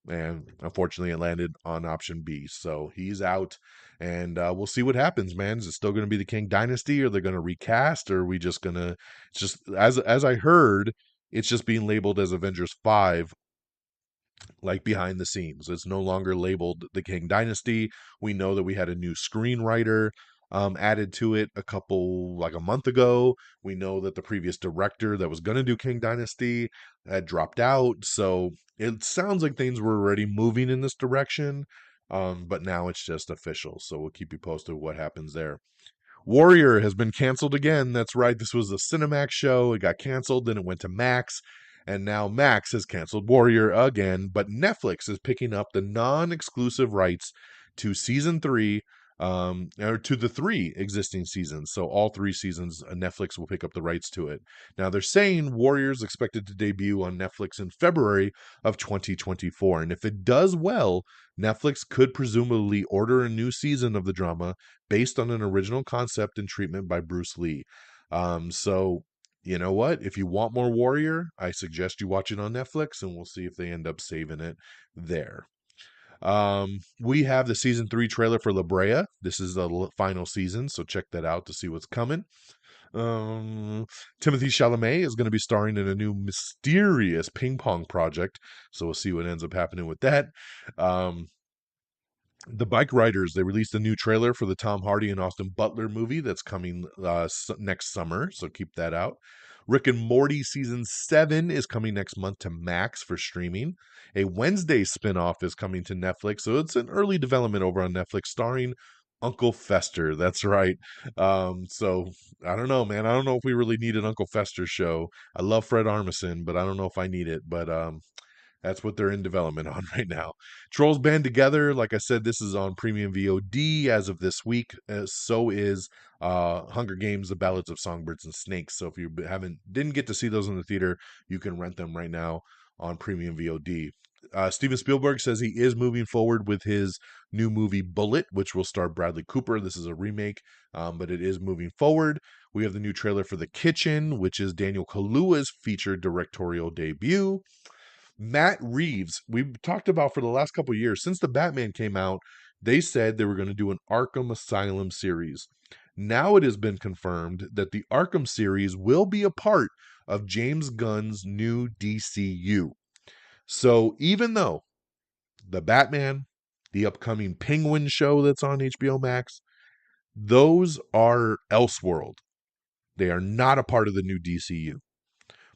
And unfortunately, it landed on option B. So he's out, and we'll see what happens, man. Is it still going to be the King Dynasty, or they're going to recast, or are we just going to, it's just, as I heard, it's just being labeled as Avengers 5, like behind the scenes. It's no longer labeled the King Dynasty. We know that we had a new screenwriter added to it like a month ago. We know that the previous director that was going to do King Dynasty had dropped out. So it sounds like things were already moving in this direction. But now it's just official. So we'll keep you posted what happens there. Warrior has been canceled again. That's right. This was a Cinemax show. It got canceled, then it went to Max, and now Max has canceled Warrior again. But Netflix is picking up the non-exclusive rights to season 3, or to the 3 existing seasons. So all 3 seasons, Netflix will pick up the rights to it. Now they're saying Warrior's expected to debut on Netflix in February of 2024, and if it does well, Netflix could presumably order a new season of the drama based on an original concept and treatment by Bruce Lee. So you know what? If you want more Warrior, I suggest you watch it on Netflix, and we'll see if they end up saving it there. We have the season 3 trailer for La Brea. This is the final season, so check that out to see what's coming. Timothy Chalamet is going to be starring in a new mysterious ping pong project, so we'll see what ends up happening with that. The Bike Riders, they released a new trailer for the Tom Hardy and Austin Butler movie that's coming next summer, so keep that out. Rick and Morty Season 7 is coming next month to Max for streaming. A Wednesday spinoff is coming to Netflix, so it's an early development over on Netflix, starring Uncle Fester. That's right. So I don't know, man. I don't know if we really need an Uncle Fester show. I love Fred Armisen, but I don't know if I need it. But that's what they're in development on right now. Trolls Band Together, like I said, this is on premium VOD as of this week. So is Hunger Games: The Ballads of Songbirds and Snakes. So if you didn't get to see those in the theater, you can rent them right now on premium VOD. Steven Spielberg says he is moving forward with his new movie Bullet, which will star Bradley Cooper. This is a remake, but it is moving forward. We have the new trailer for The Kitchen, which is Daniel Kaluuya's featured directorial debut. Matt Reeves, we've talked about for the last couple of years, since the Batman came out, they said they were going to do an Arkham Asylum series. Now it has been confirmed that the Arkham series will be a part of James Gunn's new DCU. So even though the Batman, the upcoming Penguin show that's on HBO Max, those are Elseworld. They are not a part of the new DCU.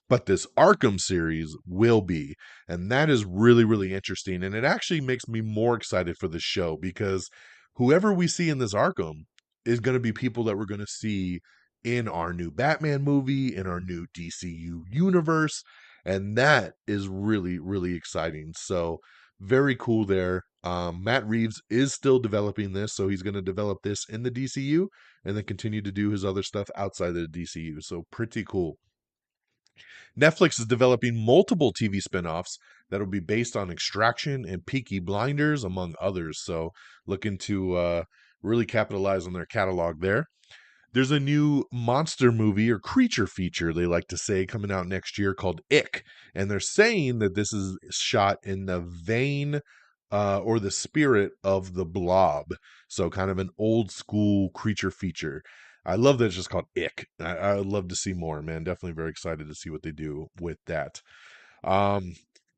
But this Arkham series will be, and that is really, really interesting. And it actually makes me more excited for the show, because whoever we see in this Arkham is going to be people that we're going to see in our new Batman movie, in our new DCU universe. And that is really, really exciting. So very cool there. Matt Reeves is still developing this, so he's going to develop this in the DCU and then continue to do his other stuff outside of the DCU. So pretty cool. Netflix is developing multiple TV spinoffs that will be based on Extraction and Peaky Blinders, among others. So looking to really capitalize on their catalog there. There's a new monster movie or creature feature, they like to say, coming out next year called Ick. And they're saying that this is shot in the vein or the spirit of The Blob. So kind of an old school creature feature. I love that it's just called Ick. I would love to see more, man. Definitely very excited to see what they do with that. Um,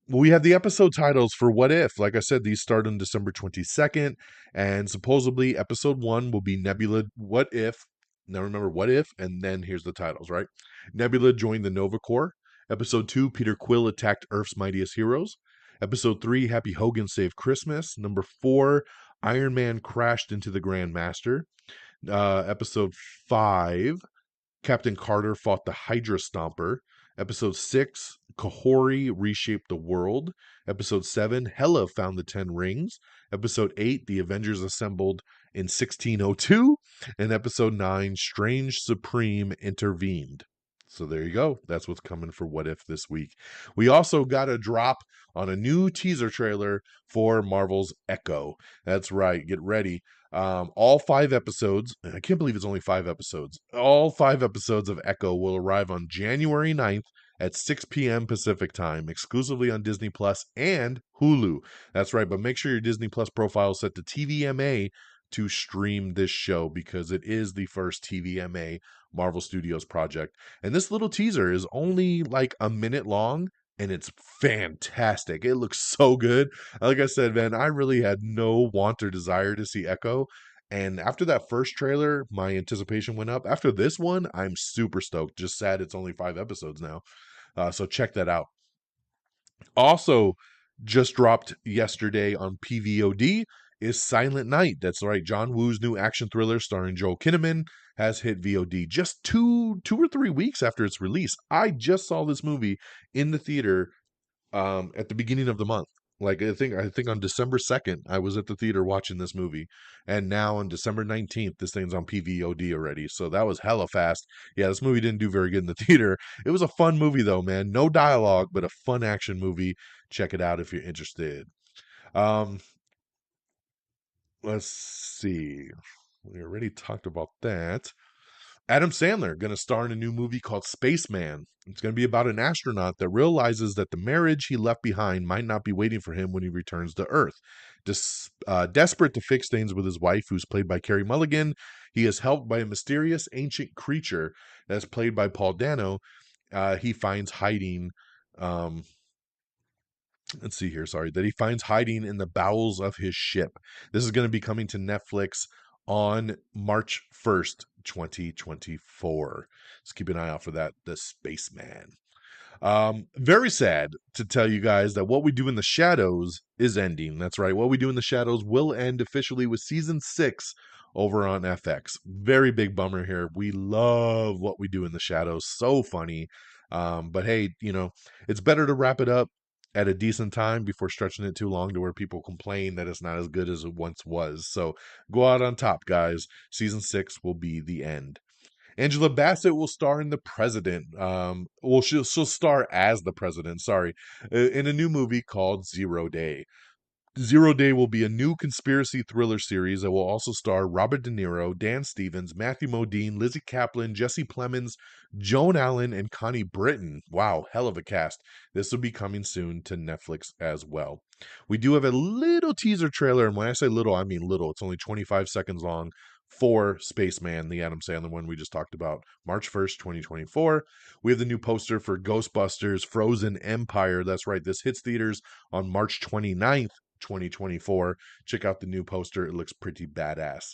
we have the episode titles for What If. Like I said, these start on December 22nd, and supposedly episode 1 will be Nebula What If. Now remember, What If, and then here's the titles, right? Nebula joined the Nova Corps. Episode 2, Peter Quill attacked Earth's mightiest heroes. Episode 3, Happy Hogan saved Christmas. Number 4, Iron Man crashed into the Grand Master. Episode 5, Captain Carter fought the Hydra Stomper. Episode 6, Kahori reshaped the world. Episode 7, Hela found the 10 rings. Episode 8, the Avengers assembled in 1602. And episode 9, Strange Supreme intervened. So there you go. That's what's coming for What If this week. We also got a drop on a new teaser trailer for Marvel's Echo. That's right. Get ready. All 5 episodes, and I can't believe it's only 5 episodes. All 5 episodes of Echo will arrive on January 9th at 6 p.m. Pacific time, exclusively on Disney Plus and Hulu. That's right, but make sure your Disney Plus profile is set to TVMA to stream this show, because it is the first TVMA Marvel Studios project. And this little teaser is only like a minute long, and it's fantastic. It looks so good. Like I said, man, I really had no want or desire to see Echo. And after that first trailer, my anticipation went up. After this one, I'm super stoked. Just sad it's only 5 episodes now. So check that out. Also, just dropped yesterday on PVOD is Silent Night. That's right. John Woo's new action thriller starring Joel Kinnaman has hit VOD just two or 3 weeks after its release. I just saw this movie in the theater at the beginning of the month. Like I think on December 2nd, I was at the theater watching this movie. And now on December 19th, this thing's on PVOD already. So that was hella fast. Yeah, this movie didn't do very good in the theater. It was a fun movie though, man. No dialogue, but a fun action movie. Check it out if you're interested. Um, let's see. We already talked about that. Adam Sandler going to star in a new movie called Spaceman. It's going to be about an astronaut that realizes that the marriage he left behind might not be waiting for him when he returns to Earth. Desperate to fix things with his wife, who's played by Carey Mulligan, he is helped by a mysterious ancient creature that's played by Paul Dano. He finds hiding... let's see here, that he finds hiding in the bowels of his ship. This is going to be coming to Netflix on March 1st, 2024. Let's keep an eye out for that, The Spaceman. Very sad to tell you guys that What We Do in the Shadows is ending. That's right. What We Do in the Shadows will end officially with season 6 over on FX. Very big bummer here. We love What We Do in the Shadows. So funny. But hey, it's better to wrap it up at a decent time before stretching it too long to where people complain that it's not as good as it once was. So go out on top, guys. Season 6 will be the end. Angela Bassett will star in The President. She'll star as the president, in a new movie called 0 Day. 0 Day will be a new conspiracy thriller series that will also star Robert De Niro, Dan Stevens, Matthew Modine, Lizzie Kaplan, Jesse Plemons, Joan Allen, and Connie Britton. Wow, hell of a cast. This will be coming soon to Netflix as well. We do have a little teaser trailer, and when I say little, I mean little. It's only 25 seconds long for Spaceman, the Adam Sandler one we just talked about, March 1st, 2024. We have the new poster for Ghostbusters Frozen Empire. That's right, this hits theaters on March 29th, 2024. Check out the new poster. It looks pretty badass.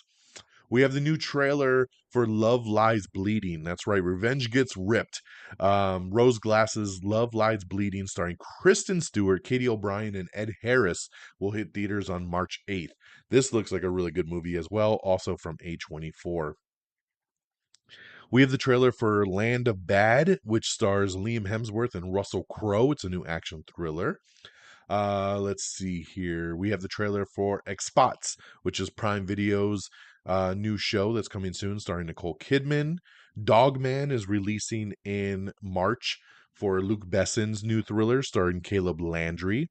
We have the new trailer for Love Lies Bleeding. That's right, Revenge Gets Ripped. Rose Glass's Love Lies Bleeding, starring Kristen Stewart, Katie O'Brien, and Ed Harris, will hit theaters on March 8th. This looks like a really good movie as well, also from A24. We have the trailer for Land of Bad, which stars Liam Hemsworth and Russell Crowe. It's a new action thriller. Let's see here. We have the trailer for X-Spots, which is Prime Video's new show that's coming soon, starring Nicole Kidman. Dogman is releasing in March for Luc Besson's new thriller, starring Caleb Landry.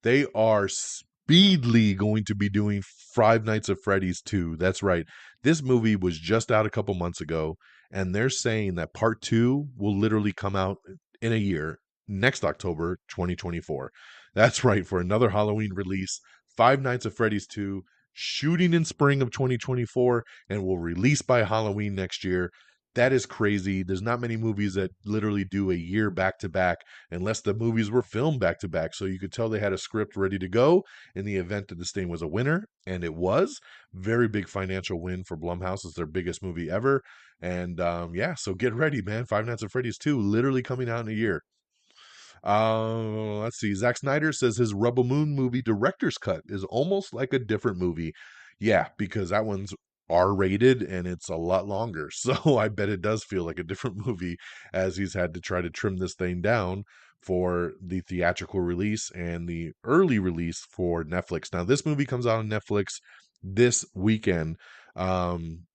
They are speedily going to be doing Five Nights at Freddy's 2. That's right. This movie was just out a couple months ago, and they're saying that part 2 will literally come out in a year, next October 2024. That's right, for another Halloween release, Five Nights at Freddy's 2 shooting in spring of 2024, and will release by Halloween next year. That is crazy. There's not many movies that literally do a year back to back unless the movies were filmed back to back. So you could tell they had a script ready to go in the event that this thing was a winner, and it was. Very big financial win for Blumhouse. It's their biggest movie ever. And yeah, so get ready, man. Five Nights at Freddy's 2 literally coming out in a year. Let's see. Zack Snyder says his Rebel Moon movie director's cut is almost like a different movie. Yeah, because that one's R-rated and it's a lot longer. So I bet it does feel like a different movie as he's had to try to trim this thing down for the theatrical release and the early release for Netflix. Now, this movie comes out on Netflix this weekend.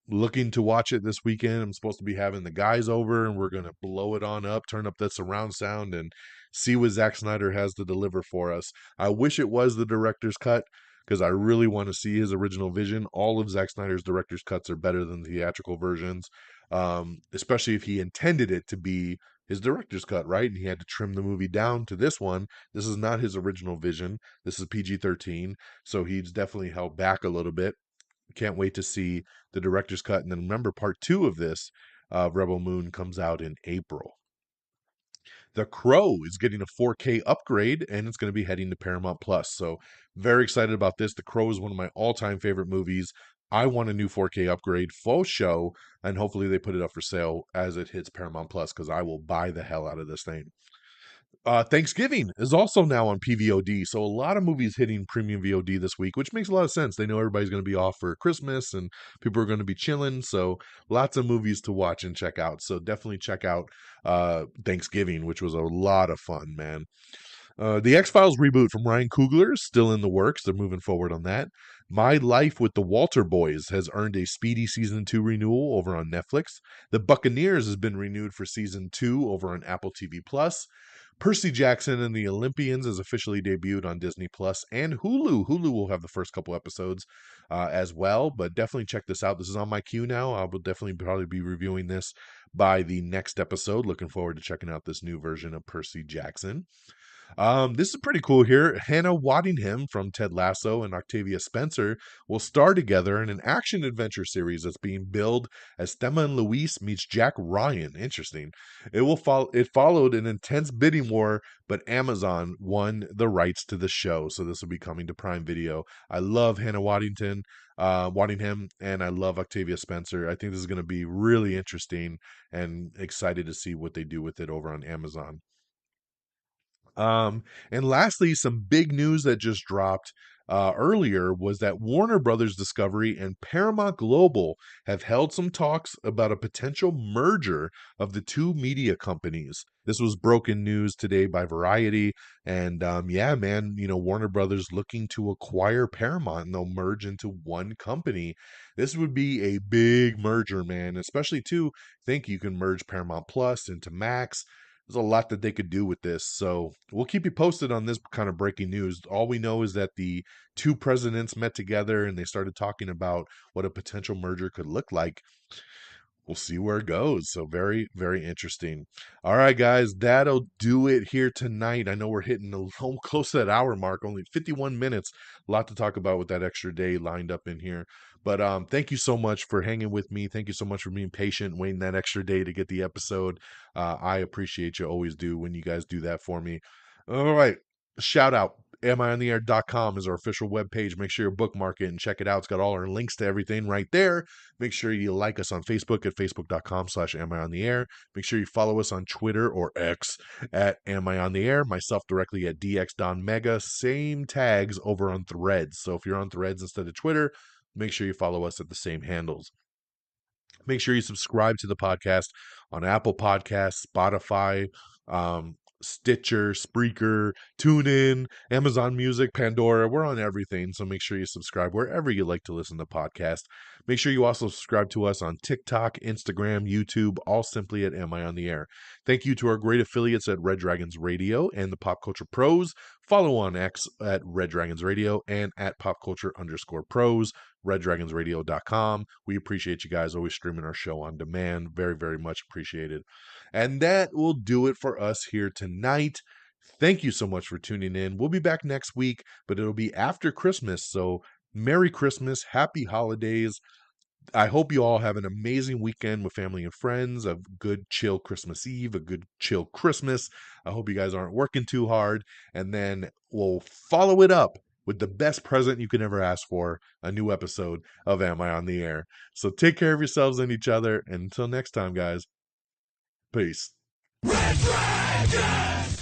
Looking to watch it this weekend. I'm supposed to be having the guys over and we're going to blow it on up, turn up that surround sound and see what Zack Snyder has to deliver for us. I wish it was the director's cut because I really want to see his original vision. All of Zack Snyder's director's cuts are better than the theatrical versions, especially if he intended it to be his director's cut, right? And he had to trim the movie down to this one. This is not his original vision. This is PG-13, so he's definitely held back a little bit. Can't wait to see the director's cut. And then remember, part 2 of this, Rebel Moon, comes out in April. The Crow is getting a 4K upgrade and it's going to be heading to Paramount Plus. So very excited about this. The Crow is one of my all-time favorite movies. I want a new 4K upgrade, full show, and hopefully they put it up for sale as it hits Paramount Plus because I will buy the hell out of this thing. Thanksgiving is also now on PVOD, so a lot of movies hitting premium VOD this week, which makes a lot of sense. They know everybody's going to be off for Christmas and people are going to be chilling, so lots of movies to watch and check out. So definitely check out Thanksgiving, which was a lot of fun, man. The X-Files reboot from Ryan Coogler is still in the works. They're moving forward on that. My Life with the Walter Boys has earned a speedy season 2 renewal over on Netflix. The Buccaneers has been renewed for season 2 over on Apple TV Plus. Percy Jackson and the Olympians is officially debuted on Disney Plus and Hulu. Hulu will have the first couple episodes as well, but definitely check this out. This is on my queue now. I will definitely probably be reviewing this by the next episode. Looking forward to checking out this new version of Percy Jackson. This is pretty cool here. Hannah Waddingham from Ted Lasso and Octavia Spencer will star together in an action-adventure series that's being billed as Thelma and Louise meets Jack Ryan. Interesting. It followed an intense bidding war, but Amazon won the rights to the show, so this will be coming to Prime Video. I love Hannah Waddingham, and I love Octavia Spencer. I think this is going to be really interesting and excited to see what they do with it over on Amazon. And lastly, some big news that just dropped earlier was that Warner Brothers Discovery and Paramount Global have held some talks about a potential merger of the two media companies. This was broken news today by Variety. And yeah, man, Warner Brothers looking to acquire Paramount and they'll merge into one company. This would be a big merger, man, especially too, think you can merge Paramount Plus into Max. There's a lot that they could do with this. So we'll keep you posted on this kind of breaking news. All we know is that the two presidents met together and they started talking about what a potential merger could look like. We'll see where it goes. So very, very interesting. All right, guys, that'll do it here tonight. I know we're hitting close to that hour mark, only 51 minutes. A lot to talk about with that extra day lined up in here. But thank you so much for hanging with me. Thank you so much for being patient, waiting that extra day to get the episode. I appreciate you, always do when you guys do that for me. All right, shout out. amiontheair.com is our official webpage. Make sure you bookmark it and check it out. It's got all our links to everything right there. Make sure you like us on Facebook at facebook.com/amiontheair. Make sure you follow us on Twitter or X at amiontheair. Myself directly at dxdonmega. Same tags over on Threads. So if you're on Threads instead of Twitter, make sure you follow us at the same handles. Make sure you subscribe to the podcast on Apple Podcasts, Spotify, Stitcher, Spreaker, TuneIn, Amazon Music, Pandora. We're on everything, so make sure you subscribe wherever you like to listen to podcasts. Make sure you also subscribe to us on TikTok, Instagram, YouTube, all simply at Am I on the Air. Thank you to our great affiliates at Red Dragons Radio and the Pop Culture Pros. Follow on X at Red Dragons Radio and at popculture_pros, reddragonsradio.com. We appreciate you guys always streaming our show on demand. Very, very much appreciated. And that will do it for us here tonight. Thank you so much for tuning in. We'll be back next week, but it'll be after Christmas. So Merry Christmas, happy holidays. I hope you all have an amazing weekend with family and friends, a good chill Christmas Eve, a good chill Christmas. I hope you guys aren't working too hard. And then we'll follow it up with the best present you can ever ask for, a new episode of Am I on the Air? So take care of yourselves and each other. And until next time, guys, peace. Red Dragons!